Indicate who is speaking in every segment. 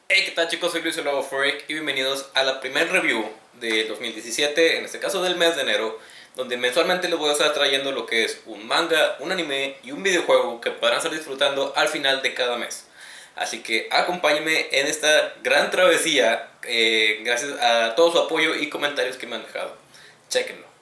Speaker 1: Hey, ¿qué tal chicos? Soy Luis el Lobo Freak y bienvenidos a la primer review de 2017, en este caso del mes de enero, donde mensualmente les voy a estar trayendo lo que es un manga, un anime y un videojuego que podrán estar disfrutando al final de cada mes. Así que acompáñenme en esta gran travesía, gracias a todo su apoyo y comentarios que me han dejado. Chequenlo.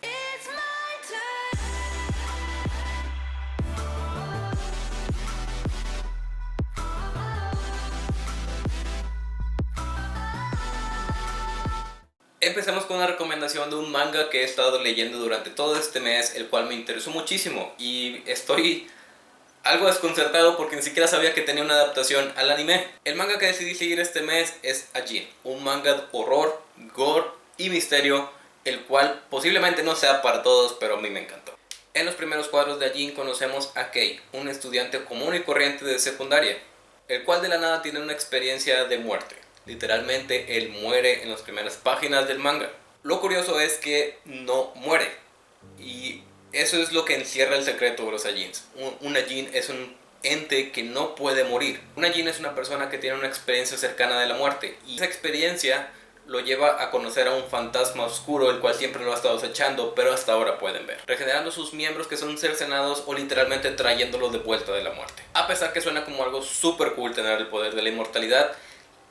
Speaker 1: Empecemos con una recomendación de un manga que he estado leyendo durante todo este mes, el cual me interesó muchísimo y estoy algo desconcertado porque ni siquiera sabía que tenía una adaptación al anime. El manga que decidí seguir este mes es Ajin, un manga de horror, gore y misterio, el cual posiblemente no sea para todos, pero a mí me encantó. En los primeros cuadros de Ajin conocemos a Kei, un estudiante común y corriente de secundaria, el cual de la nada tiene una experiencia de muerte. Literalmente él muere en las primeras páginas del manga. Lo curioso es que no muere, y eso es lo que encierra el secreto de los Ajins. Un Ajin es un ente que no puede morir. Un Ajin es una persona que tiene una experiencia cercana de la muerte, y esa experiencia lo lleva a conocer a un fantasma oscuro, el cual siempre lo ha estado acechando, pero hasta ahora pueden ver, regenerando sus miembros que son cercenados o literalmente trayéndolos de vuelta de la muerte. A pesar que suena como algo super cool tener el poder de la inmortalidad,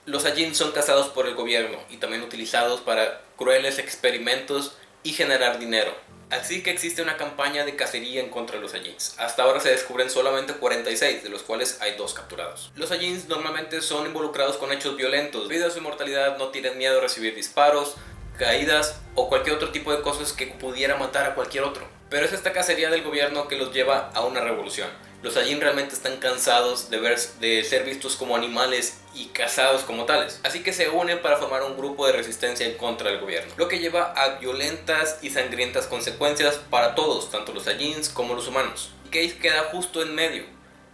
Speaker 1: los Ajin son cazados por el gobierno y también utilizados para crueles experimentos y generar dinero. Así que existe una campaña de cacería en contra de los Ajins. Hasta ahora se descubren solamente 46, de los cuales hay 2 capturados. Los Ajins normalmente son involucrados con hechos violentos. Debido a su inmortalidad no tienen miedo a recibir disparos, caídas o cualquier otro tipo de cosas que pudiera matar a cualquier otro. Pero es esta cacería del gobierno que los lleva a una revolución. Los Ajin realmente están cansados de ser vistos como animales y cazados como tales. Así que se unen para formar un grupo de resistencia en contra del gobierno, lo que lleva a violentas y sangrientas consecuencias para todos, tanto los Ajins como los humanos. Y Case queda justo en medio,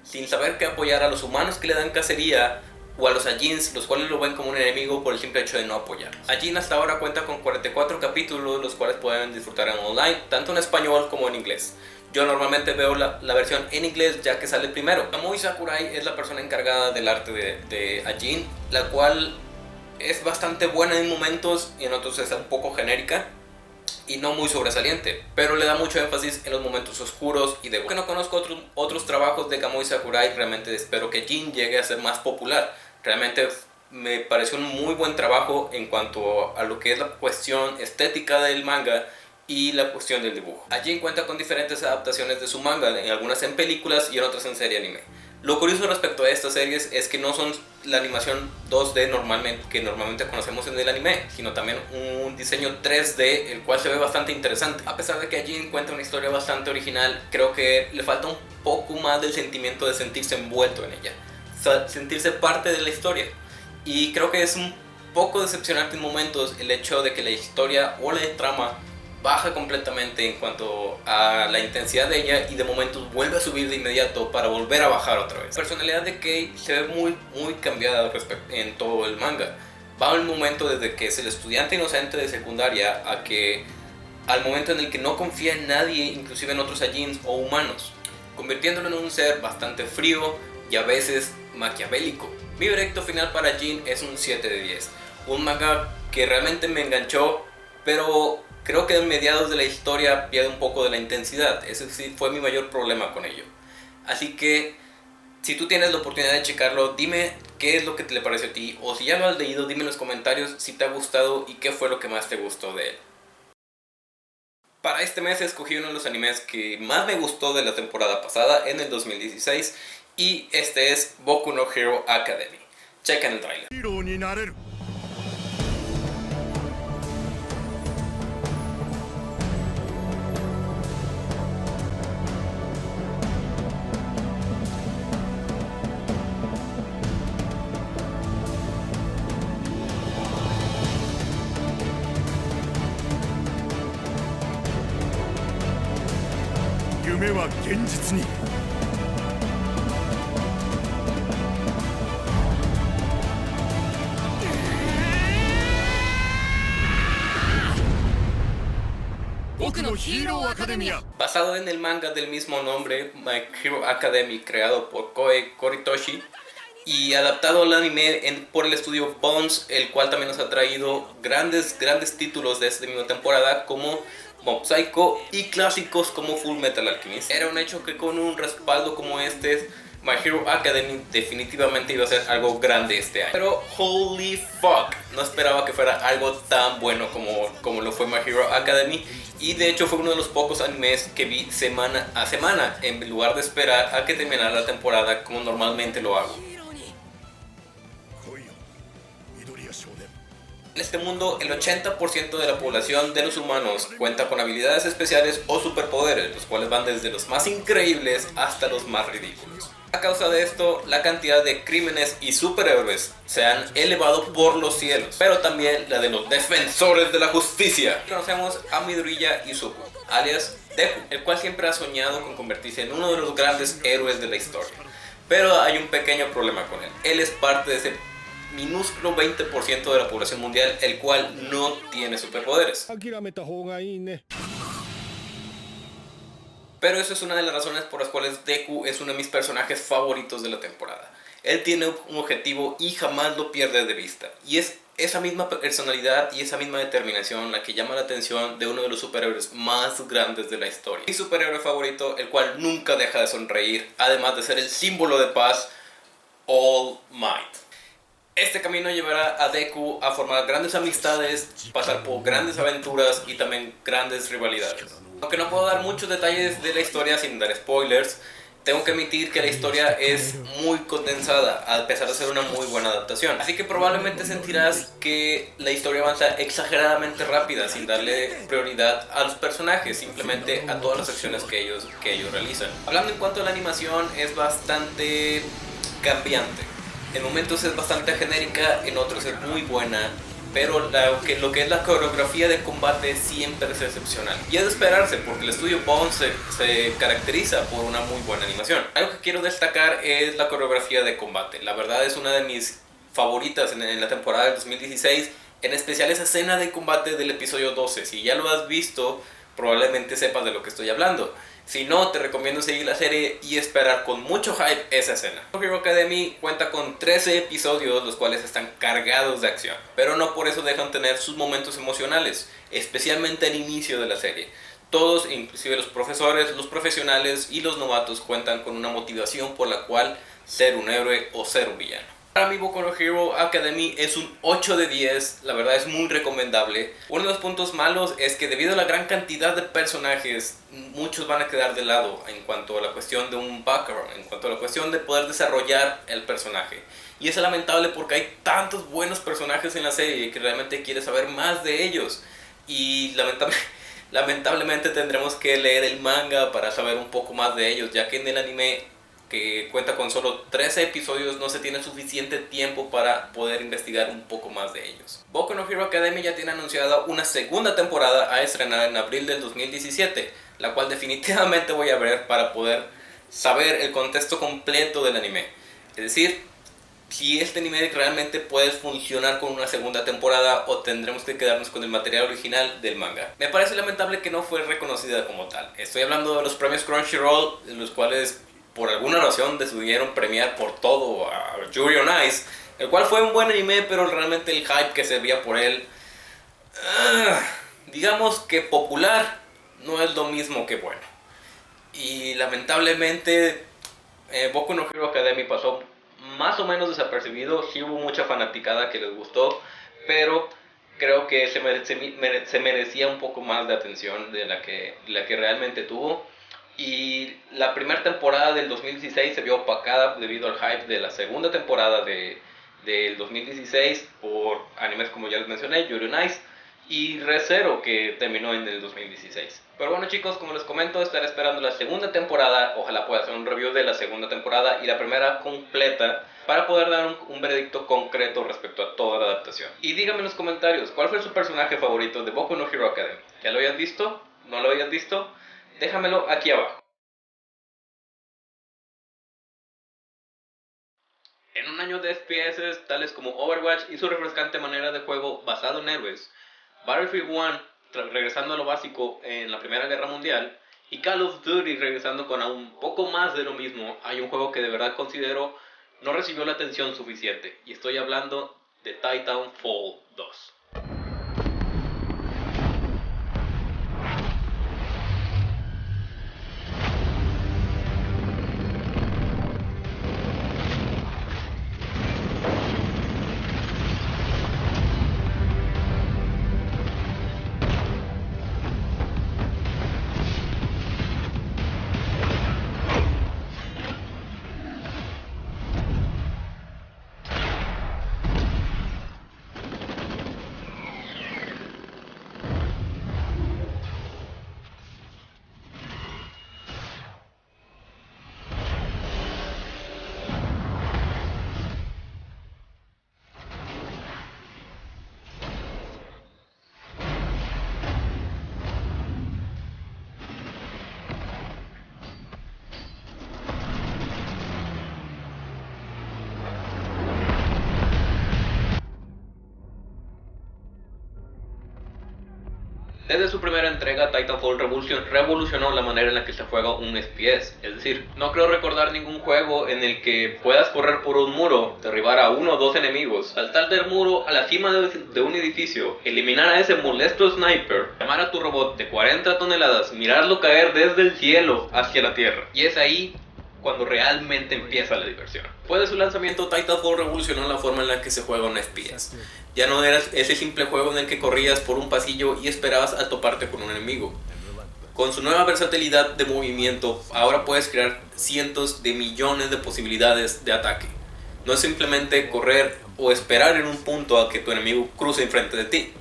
Speaker 1: sin saber qué apoyar a los humanos que le dan cacería o a los Ajins, los cuales lo ven como un enemigo por el simple hecho de no apoyarlos. Ajin hasta ahora cuenta con 44 capítulos, los cuales pueden disfrutar en online, tanto en español como en inglés. Yo normalmente veo la versión en inglés ya que sale primero. Kamui Sakurai es la persona encargada del arte de Ajin, la cual es bastante buena en momentos y en otros es un poco genérica y no muy sobresaliente, pero le da mucho énfasis en los momentos oscuros y de que no conozco otros trabajos de Kamui Sakurai, realmente espero que Jin llegue a ser más popular. Realmente me pareció un muy buen trabajo en cuanto a lo que es la cuestión estética del manga y la cuestión del dibujo. Allí cuenta con diferentes adaptaciones de su manga, en algunas en películas y en otras en serie anime. Lo curioso respecto a estas series es que no son la animación 2D que normalmente conocemos en el anime, sino también un diseño 3D, el cual se ve bastante interesante. A pesar de que allí encuentra una historia bastante original, creo que le falta un poco más del sentimiento de sentirse envuelto en ella, sentirse parte de la historia. Y creo que es un poco decepcionante en momentos el hecho de que la historia o la trama baja completamente en cuanto a la intensidad de ella y de momentos vuelve a subir de inmediato para volver a bajar otra vez. La personalidad de Kei se ve muy cambiada en todo el manga. Va un momento desde que es el estudiante inocente de secundaria a que al momento en el que no confía en nadie, inclusive en otros Ajins o humanos, convirtiéndolo en un ser bastante frío y a veces maquiavélico. Mi veredicto final para Jin es un 7 de 10. Un manga que realmente me enganchó, pero creo que en mediados de la historia pierde un poco de la intensidad. Ese sí fue mi mayor problema con ello. Así que si tú tienes la oportunidad de checarlo, dime qué es lo que te le pareció a ti, o si ya lo has leído, dime en los comentarios si te ha gustado y qué fue lo que más te gustó de él. Para este mes escogí uno de los animes que más me gustó de la temporada pasada, en el 2016, y este es Boku no Hero Academy. Chequen el trailer.
Speaker 2: 夢は現実に。僕のヒーローアカデミア。
Speaker 1: Basado en el manga del mismo nombre, My Hero Academy, creado por Koei Horitoshi, y adaptado al anime por el estudio Bones, el cual también nos ha traído grandes títulos de esta misma temporada como Mob Psycho y clásicos como Full Metal Alchemist. Era un hecho que con un respaldo como este, My Hero Academy definitivamente iba a ser algo grande este año. Pero holy fuck, no esperaba que fuera algo tan bueno como lo fue My Hero Academy. Y de hecho fue uno de los pocos animes que vi semana a semana, en lugar de esperar a que terminara la temporada como normalmente lo hago. En este mundo, el 80% de la población de los humanos cuenta con habilidades especiales o superpoderes, los cuales van desde los más increíbles hasta los más ridículos. A causa de esto, la cantidad de crímenes y superhéroes se han elevado por los cielos, pero también la de los defensores de la justicia. Conocemos a Midoriya Izuku, alias Deku, el cual siempre ha soñado con convertirse en uno de los grandes héroes de la historia. Pero hay un pequeño problema con él. Él es parte de ese minúsculo 20% de la población mundial, el cual no tiene superpoderes. Pero eso es una de las razones por las cuales Deku es uno de mis personajes favoritos de la temporada. Él tiene un objetivo y jamás lo pierde de vista. Y es esa misma personalidad y esa misma determinación la que llama la atención de uno de los superhéroes más grandes de la historia. Mi superhéroe favorito, el cual nunca deja de sonreír, además de ser el símbolo de paz, All Might. Este camino llevará a Deku a formar grandes amistades, pasar por grandes aventuras y también grandes rivalidades. Aunque no puedo dar muchos detalles de la historia sin dar spoilers, tengo que admitir que la historia es muy condensada, a pesar de ser una muy buena adaptación. Así que probablemente sentirás que la historia avanza exageradamente rápida, sin darle prioridad a los personajes, simplemente a todas las acciones que ellos realizan. Hablando en cuanto a la animación, es bastante cambiante. En momentos es bastante genérica, en otros es muy buena, pero lo que es la coreografía de combate siempre es excepcional. Y es de esperarse, porque el estudio Bones se caracteriza por una muy buena animación. Algo que quiero destacar es la coreografía de combate. La verdad es una de mis favoritas en la temporada del 2016, en especial esa escena de combate del episodio 12. Si ya lo has visto, probablemente sepas de lo que estoy hablando. Si no, te recomiendo seguir la serie y esperar con mucho hype esa escena. Hero Academy cuenta con 13 episodios, los cuales están cargados de acción, pero no por eso dejan tener sus momentos emocionales, especialmente al inicio de la serie. Todos, inclusive los profesores, los profesionales y los novatos, cuentan con una motivación por la cual ser un héroe o ser un villano. Para mí, Boku no Hero Academy es un 8 de 10, la verdad es muy recomendable. Uno de los puntos malos es que debido a la gran cantidad de personajes, muchos van a quedar de lado en cuanto a la cuestión de un background, en cuanto a la cuestión de poder desarrollar el personaje. Y es lamentable porque hay tantos buenos personajes en la serie que realmente quieres saber más de ellos. Y lamentablemente tendremos que leer el manga para saber un poco más de ellos, ya que en el anime, que cuenta con solo 13 episodios, no se tiene suficiente tiempo para poder investigar un poco más de ellos. Boku no Hero Academy ya tiene anunciada una segunda temporada a estrenar en abril del 2017, la cual definitivamente voy a ver para poder saber el contexto completo del anime. Es decir, si este anime realmente puede funcionar con una segunda temporada o tendremos que quedarnos con el material original del manga. Me parece lamentable que no fue reconocida como tal. Estoy hablando de los premios Crunchyroll, en los cuales por alguna razón decidieron premiar por todo a Yuri on Ice, el cual fue un buen anime, pero realmente el hype que se veía por él, digamos que popular, no es lo mismo que bueno. Y lamentablemente Boku no Hero Academy pasó más o menos desapercibido. Sí hubo mucha fanaticada que les gustó, pero creo que se merecía un poco más de atención de la que realmente tuvo. Y la primera temporada del 2016 se vio opacada debido al hype de la segunda temporada del 2016 por animes como ya les mencioné, Yuri on Ice y Re:Zero, que terminó en el 2016. Pero bueno chicos, como les comento, estaré esperando la segunda temporada. Ojalá pueda hacer un review de la segunda temporada y la primera completa para poder dar un veredicto concreto respecto a toda la adaptación. Y díganme en los comentarios, ¿cuál fue su personaje favorito de Boku no Hero Academy? ¿Ya lo habías visto? ¿No lo habías visto? Déjamelo aquí abajo. En un año de FPS tales como Overwatch y su refrescante manera de juego basado en héroes, Battlefield 1 regresando a lo básico en la Primera Guerra Mundial y Call of Duty regresando con un poco más de lo mismo, hay un juego que de verdad considero no recibió la atención suficiente, y estoy hablando de Titanfall 2. Desde su primera entrega, Titanfall revolucionó la manera en la que se juega un FPS. Es decir, no creo recordar ningún juego en el que puedas correr por un muro, derribar a uno o dos enemigos, saltar del muro a la cima de un edificio, eliminar a ese molesto sniper, llamar a tu robot de 40 toneladas, mirarlo caer desde el cielo hacia la tierra. Y es ahí cuando realmente empieza la diversión. Después de su lanzamiento, Titanfall revolucionó la forma en la que se juega un FPS. Ya no era ese simple juego en el que corrías por un pasillo y esperabas a toparte con un enemigo. Con su nueva versatilidad de movimiento, ahora puedes crear cientos de millones de posibilidades de ataque. No es simplemente correr o esperar en un punto a que tu enemigo cruce enfrente de ti.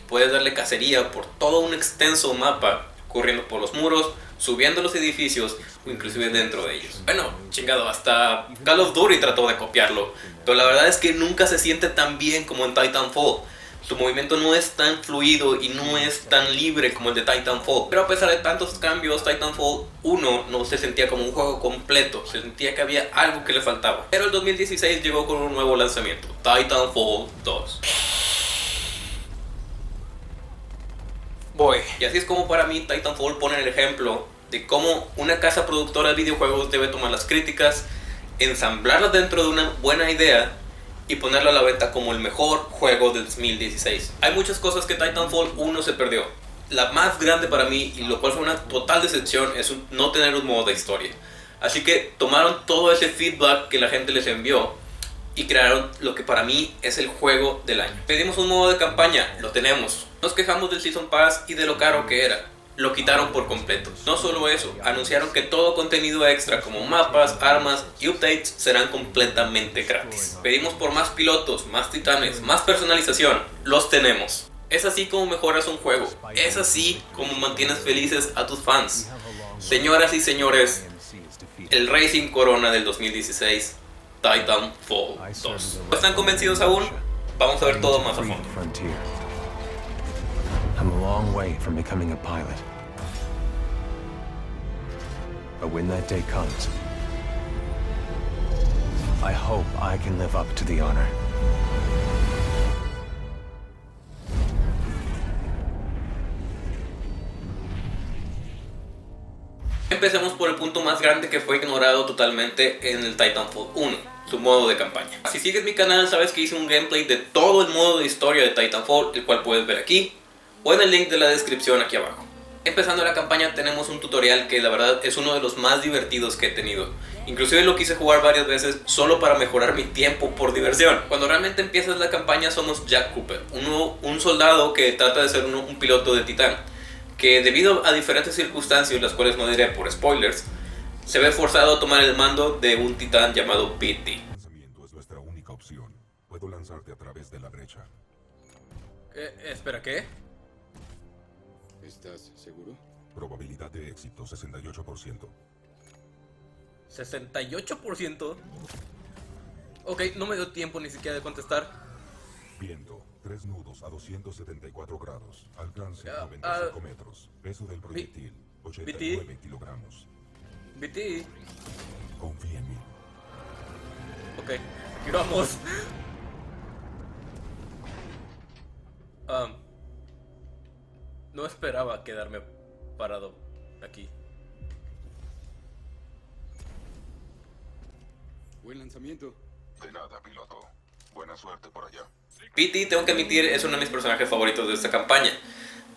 Speaker 1: Puedes darle cacería por todo un extenso mapa, corriendo por los muros, subiendo los edificios o inclusive dentro de ellos. Bueno, chingado, hasta Call of Duty trató de copiarlo, pero la verdad es que nunca se siente tan bien como en Titanfall. Su movimiento no es tan fluido y no es tan libre como el de Titanfall. Pero a pesar de tantos cambios, Titanfall 1 no se sentía como un juego completo, se sentía que había algo que le faltaba. Pero el 2016 llegó con un nuevo lanzamiento, Titanfall 2. Y así es como para mí Titanfall pone el ejemplo de cómo una casa productora de videojuegos debe tomar las críticas, ensamblarlas dentro de una buena idea y ponerla a la venta como el mejor juego del 2016. Hay muchas cosas que Titanfall 1 se perdió. La más grande para mí, y lo cual fue una total decepción, es no tener un modo de historia. Así que tomaron todo ese feedback que la gente les envió y crearon lo que para mí es el juego del año. Pedimos un modo de campaña, lo tenemos. Nos quejamos del Season Pass y de lo caro que era. Lo quitaron por completo. No solo eso, anunciaron que todo contenido extra como mapas, armas y updates serán completamente gratis. Pedimos por más pilotos, más titanes, más personalización. Los tenemos. Es así como mejoras un juego. Es así como mantienes felices a tus fans. Señoras y señores, el Racing Corona del 2016, Titanfall 2. ¿No están convencidos aún? Vamos a ver todo más a fondo.
Speaker 3: I'm a long way from becoming a pilot. But when that day comes, I hope I can live up to the honor.
Speaker 1: Empecemos por el punto más grande que fue ignorado totalmente en el Titanfall 1, su modo de campaña. Si sigues mi canal sabes que hice un gameplay de todo el modo de historia de Titanfall, el cual puedes ver aquí o en el link de la descripción aquí abajo. Empezando la campaña tenemos un tutorial que la verdad es uno de los más divertidos que he tenido. Inclusive lo quise jugar varias veces solo para mejorar mi tiempo por diversión. Cuando realmente empiezas la campaña somos Jack Cooper, un soldado que trata de ser un piloto de Titán, que debido a diferentes circunstancias, las cuales no diré por spoilers, se ve forzado a tomar el mando de un titán llamado PT.
Speaker 4: El lanzamiento es nuestra única opción. Puedo lanzarte a través de la brecha.
Speaker 1: Espera, ¿qué?
Speaker 5: ¿Estás seguro?
Speaker 4: Probabilidad de éxito 68%.
Speaker 1: 68%. Ok, no me dio tiempo ni siquiera de contestar.
Speaker 4: Viento, 3 nudos a 274 grados. Alcance 95 metros. Peso del proyectil, 89 kilogramos.
Speaker 1: BT.
Speaker 4: Confía en mí.
Speaker 1: Ok, aquí vamos. No esperaba quedarme parado aquí.
Speaker 5: Buen lanzamiento.
Speaker 4: De nada, piloto. Buena suerte por allá.
Speaker 1: PT, tengo que admitir, es uno de mis personajes favoritos de esta campaña.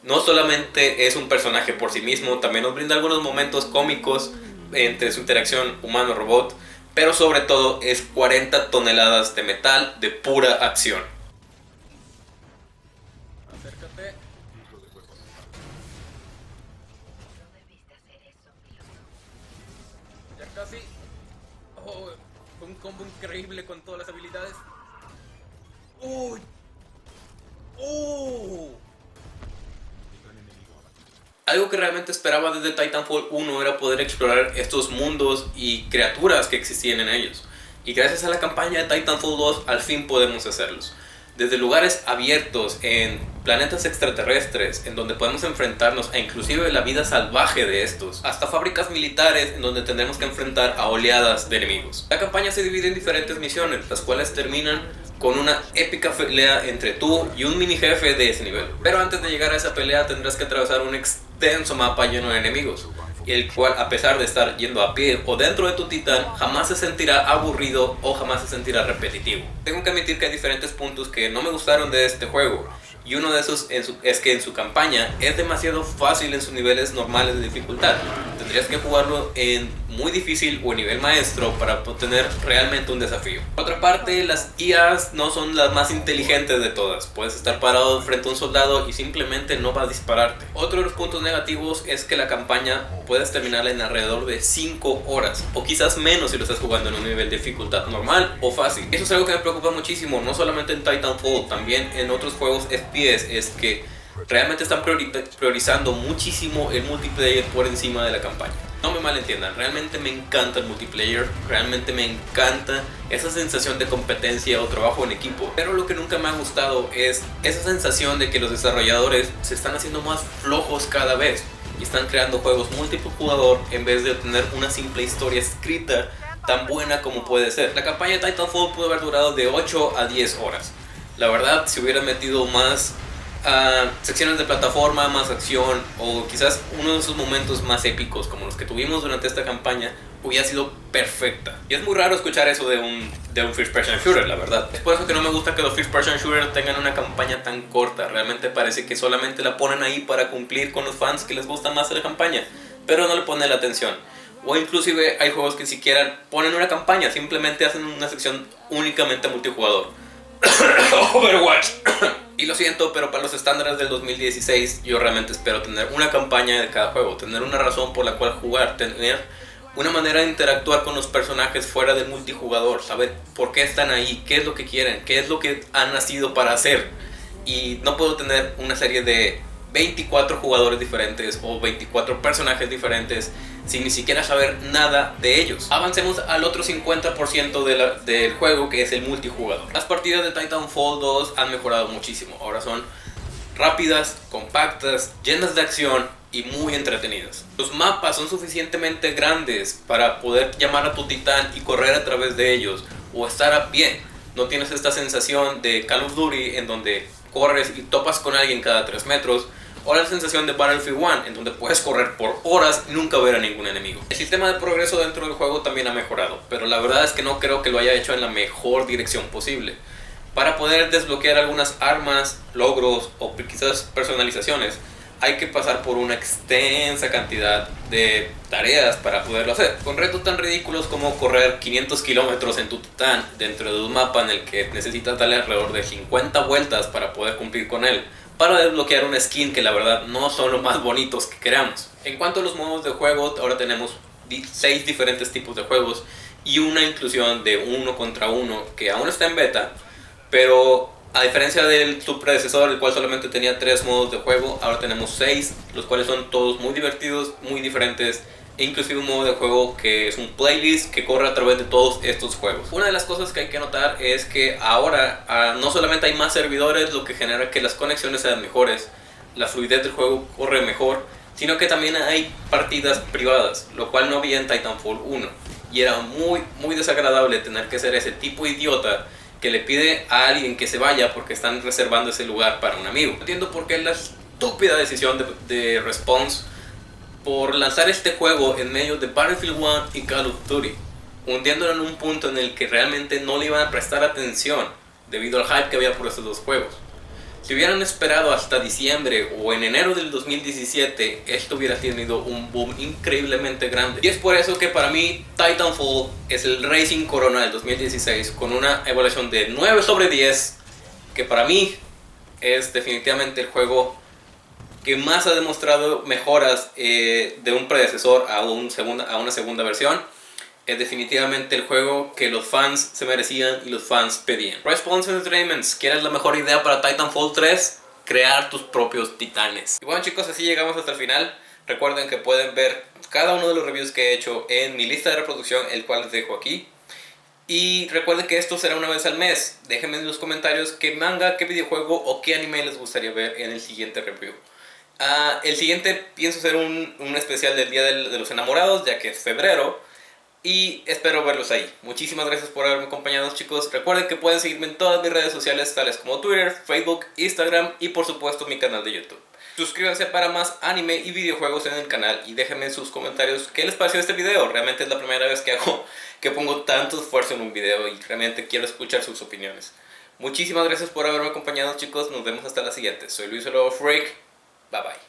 Speaker 1: No solamente es un personaje por sí mismo, también nos brinda algunos momentos cómicos entre su interacción humano-robot, pero sobre todo es 40 toneladas de metal de pura acción. Acércate. Ya casi. Oh, un combo increíble con todas las habilidades. ¡Uy! Algo que realmente esperaba desde Titanfall 1 era poder explorar estos mundos y criaturas que existían en ellos. Y gracias a la campaña de Titanfall 2 al fin podemos hacerlos. Desde lugares abiertos en planetas extraterrestres en donde podemos enfrentarnos a inclusive la vida salvaje de estos, hasta fábricas militares en donde tendremos que enfrentar a oleadas de enemigos. La campaña se divide en diferentes misiones, las cuales terminan con una épica pelea entre tú y un mini jefe de ese nivel. Pero antes de llegar a esa pelea tendrás que atravesar un extenso mapa lleno de enemigos, el cual, a pesar de estar yendo a pie o dentro de tu titán, jamás se sentirá aburrido o jamás se sentirá repetitivo. Tengo que admitir que hay diferentes puntos que no me gustaron de este juego, y uno de esos es que en su campaña es demasiado fácil en sus niveles normales de dificultad. Tendrías que jugarlo en muy difícil o en nivel maestro para obtener realmente un desafío. Por otra parte, las IAs no son las más inteligentes de todas. Puedes estar parado frente a un soldado y simplemente no va a dispararte. Otro de los puntos negativos es que la campaña puedes terminarla en alrededor de 5 horas, o quizás menos si lo estás jugando en un nivel de dificultad normal o fácil. Eso es algo que me preocupa muchísimo, no solamente en Titanfall, también en otros juegos FPS, es que realmente están priorizando muchísimo el multiplayer por encima de la campaña. No me malentiendan, realmente me encanta el multiplayer, realmente me encanta esa sensación de competencia o trabajo en equipo, pero lo que nunca me ha gustado es esa sensación de que los desarrolladores se están haciendo más flojos cada vez y están creando juegos multijugador en vez de tener una simple historia escrita tan buena como puede ser. La campaña de Titanfall pudo haber durado de 8 a 10 horas. La verdad, si hubiera metido más secciones de plataforma, más acción, o quizás uno de esos momentos más épicos como los que tuvimos durante esta campaña, hubiera sido perfecta. Y es muy raro escuchar eso de un first person shooter, la verdad. Es por eso que no me gusta que los first person shooters tengan una campaña tan corta. Realmente parece que solamente la ponen ahí para cumplir con los fans que les gusta más la campaña, pero no le ponen la atención. O inclusive hay juegos que ni siquiera ponen una campaña, simplemente hacen una sección únicamente multijugador. Overwatch. Y lo siento, pero para los estándares del 2016 yo realmente espero tener una campaña de cada juego, tener una razón por la cual jugar, tener una manera de interactuar con los personajes fuera del multijugador, saber por qué están ahí, qué es lo que quieren, qué es lo que han nacido para hacer. Y no puedo tener una serie de 24 jugadores diferentes o 24 personajes diferentes sin ni siquiera saber nada de ellos. Avancemos al otro 50% del juego, que es el multijugador. Las partidas de Titanfall 2 han mejorado muchísimo. Ahora son rápidas, compactas, llenas de acción y muy entretenidas. Los mapas son suficientemente grandes para poder llamar a tu titán y correr a través de ellos, o estar a pie. No tienes esta sensación de Call of Duty en donde corres y topas con alguien cada 3 metros, o la sensación de Battlefield 1 en donde puedes correr por horas y nunca ver a ningún enemigo. El sistema de progreso dentro del juego también ha mejorado, pero la verdad es que no creo que lo haya hecho en la mejor dirección posible. Para poder desbloquear algunas armas, logros o quizás personalizaciones, hay que pasar por una extensa cantidad de tareas para poderlo hacer, con retos tan ridículos como correr 500 kilómetros en tu titán dentro de un mapa en el que necesitas darle alrededor de 50 vueltas para poder cumplir con él, para desbloquear una skin que la verdad no son los más bonitos que queramos. En cuanto a los modos de juego, ahora tenemos 6 diferentes tipos de juegos y una inclusión de 1 contra 1 que aún está en beta, pero a diferencia de su predecesor, el cual solamente tenía 3 modos de juego, ahora tenemos 6, los cuales son todos muy divertidos, muy diferentes, e inclusive un modo de juego que es un playlist que corre a través de todos estos juegos. Una de las cosas que hay que notar es que ahora no solamente hay más servidores, lo que genera que las conexiones sean mejores, la fluidez del juego corre mejor, sino que también hay partidas privadas, lo cual no había en Titanfall 1, y era muy desagradable tener que ser ese tipo de idiota que le pide a alguien que se vaya porque están reservando ese lugar para un amigo. No entiendo por qué la estúpida decisión de Respawn por lanzar este juego en medio de Battlefield 1 y Call of Duty. hundiéndolo en un punto en el que realmente no le iban a prestar atención debido al hype que había por estos dos juegos. Si hubieran esperado hasta diciembre o en enero del 2017, esto hubiera tenido un boom increíblemente grande. Y es por eso que para mí Titanfall es el Racing Corona del 2016 con una evaluación de 9 sobre 10, que para mí es definitivamente el juego que más ha demostrado mejoras de un predecesor a una segunda versión. Es definitivamente el juego que los fans se merecían y los fans pedían. Respawn Entertainment, ¿quieres la mejor idea para Titanfall 3? Crear tus propios titanes. Y bueno chicos, así llegamos hasta el final. Recuerden que pueden ver cada uno de los reviews que he hecho en mi lista de reproducción, el cual les dejo aquí. Y recuerden que esto será una vez al mes. Déjenme en los comentarios qué manga, qué videojuego o qué anime les gustaría ver en el siguiente review. El siguiente pienso hacer un especial del Día de los Enamorados, ya que es febrero. Y espero verlos ahí. Muchísimas gracias por haberme acompañado chicos. Recuerden que pueden seguirme en todas mis redes sociales, tales como Twitter, Facebook, Instagram y por supuesto mi canal de YouTube. Suscríbanse para más anime y videojuegos en el canal y déjenme en sus comentarios qué les pareció este video. Realmente es la primera vez que pongo tanto esfuerzo en un video y realmente quiero escuchar sus opiniones. Muchísimas gracias por haberme acompañado chicos. Nos vemos hasta la siguiente. Soy Luis el Lobo Freak. Bye bye.